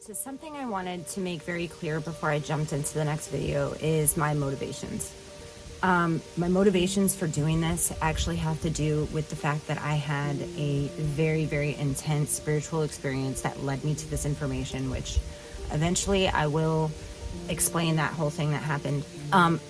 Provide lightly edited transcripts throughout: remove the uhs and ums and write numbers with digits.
So something I wanted to make very clear before I jumped into the next video is my motivations. My motivations for doing this actually have to do with the fact that I had a very, very intense spiritual experience that led me to this information, which eventually I will explain that whole thing that happened.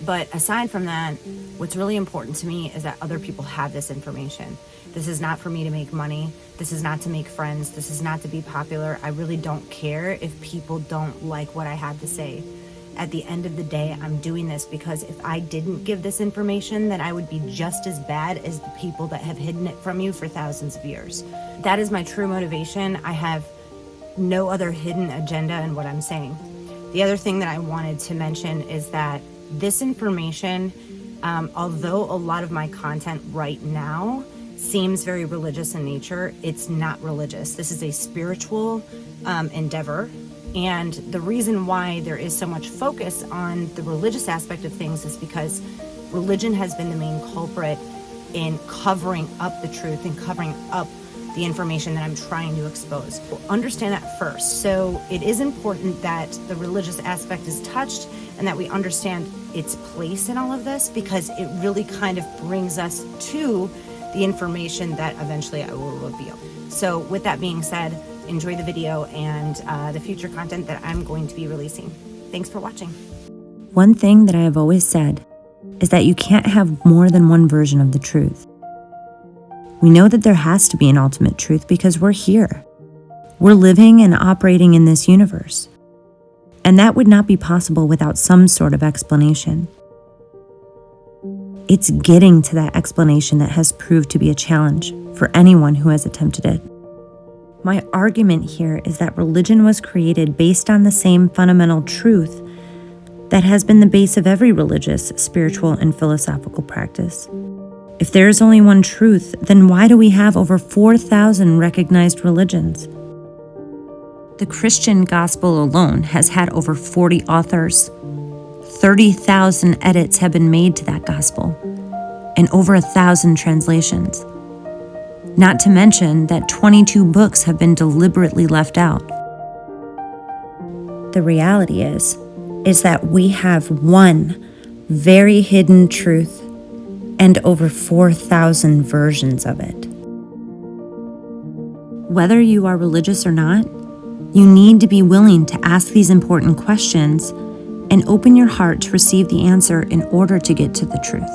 But aside from that, what's really important to me is that other people have this information. This is not for me to make money. This is not to make friends. This is not to be popular. I really don't care if people don't like what I have to say. At the end of the day, I'm doing this because if I didn't give this information, then I would be just as bad as the people that have hidden it from you for thousands of years. That is my true motivation. I have no other hidden agenda in what I'm saying. The other thing that I wanted to mention is that this information, although a lot of my content right now seems very religious in nature, it's not religious. This is a spiritual endeavor. And the reason why there is so much focus on the religious aspect of things is because religion has been the main culprit in covering up the truth and covering up the information that I'm trying to expose. Understand that first. So it is important that the religious aspect is touched and that we understand its place in all of this, because it really kind of brings us to the information that eventually I will reveal. So with that being said, enjoy the video and the future content that I'm going to be releasing. Thanks for watching. One thing that I have always said is that you can't have more than one version of the truth. We know that there has to be an ultimate truth because we're here. We're living and operating in this universe. And that would not be possible without some sort of explanation. It's getting to that explanation that has proved to be a challenge for anyone who has attempted it. My argument here is that religion was created based on the same fundamental truth that has been the base of every religious, spiritual, and philosophical practice. If there is only one truth, then why do we have over 4,000 recognized religions? The Christian gospel alone has had over 40 authors. 30,000 edits have been made to that gospel, and over 1,000 translations. Not to mention that 22 books have been deliberately left out. The reality is that we have one very hidden truth and over 4,000 versions of it. Whether you are religious or not, you need to be willing to ask these important questions and open your heart to receive the answer in order to get to the truth.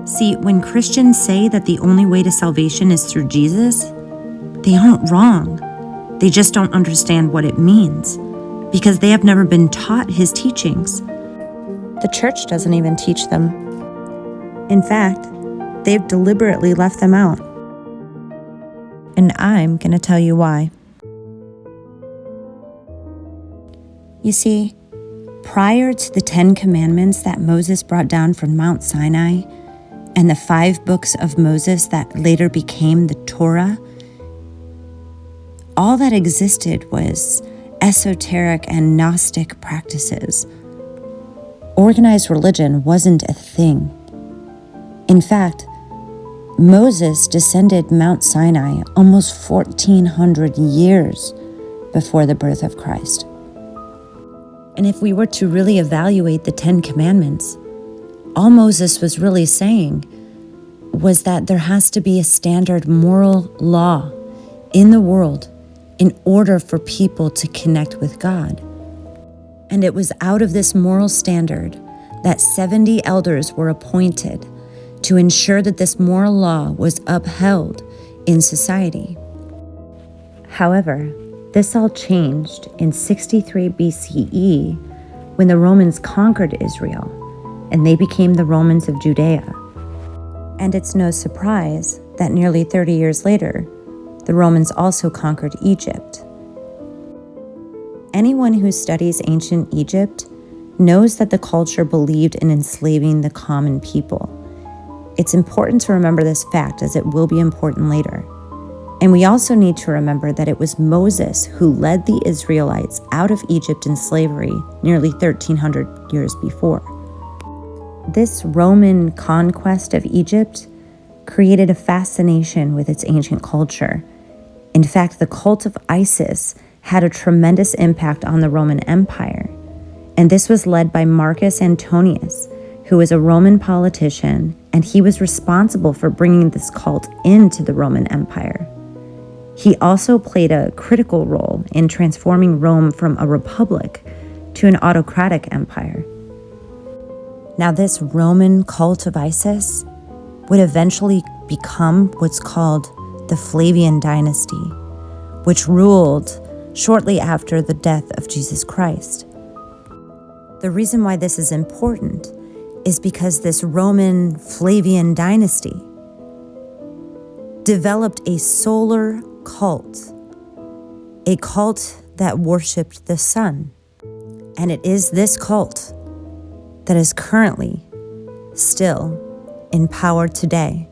See, when Christians say that the only way to salvation is through Jesus, they aren't wrong. They just don't understand what it means because they have never been taught his teachings. The church doesn't even teach them. In fact, they've deliberately left them out. And I'm going to tell you why. You see, prior to the 10 Commandments that Moses brought down from Mount Sinai and the 5 books of Moses that later became the Torah, all that existed was esoteric and Gnostic practices. Organized religion wasn't a thing. In fact, Moses descended Mount Sinai almost 1,400 years before the birth of Christ. And if we were to really evaluate the 10 Commandments, all Moses was really saying was that there has to be a standard moral law in the world in order for people to connect with God. And it was out of this moral standard that 70 elders were appointed to ensure that this moral law was upheld in society. However, this all changed in 63 BCE when the Romans conquered Israel and they became the Romans of Judea. And it's no surprise that nearly 30 years later, the Romans also conquered Egypt. Anyone who studies ancient Egypt knows that the culture believed in enslaving the common people. It's important to remember this fact as it will be important later. And we also need to remember that it was Moses who led the Israelites out of Egypt in slavery nearly 1,300 years before. This Roman conquest of Egypt created a fascination with its ancient culture. In fact, the cult of Isis had a tremendous impact on the Roman Empire, and this was led by Marcus Antonius, who was a Roman politician, and he was responsible for bringing this cult into the Roman Empire. He also played a critical role in transforming Rome from a republic to an autocratic empire. Now, this Roman cult of Isis would eventually become what's called the Flavian dynasty, which ruled shortly after the death of Jesus Christ. The reason why this is important is because this Roman Flavian dynasty developed a solar cult, a cult that worshipped the sun. And it is this cult that is currently still in power today.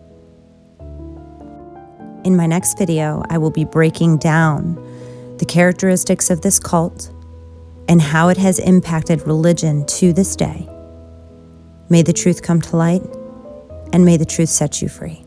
In my next video, I will be breaking down the characteristics of this cult and how it has impacted religion to this day. May the truth come to light, and may the truth set you free.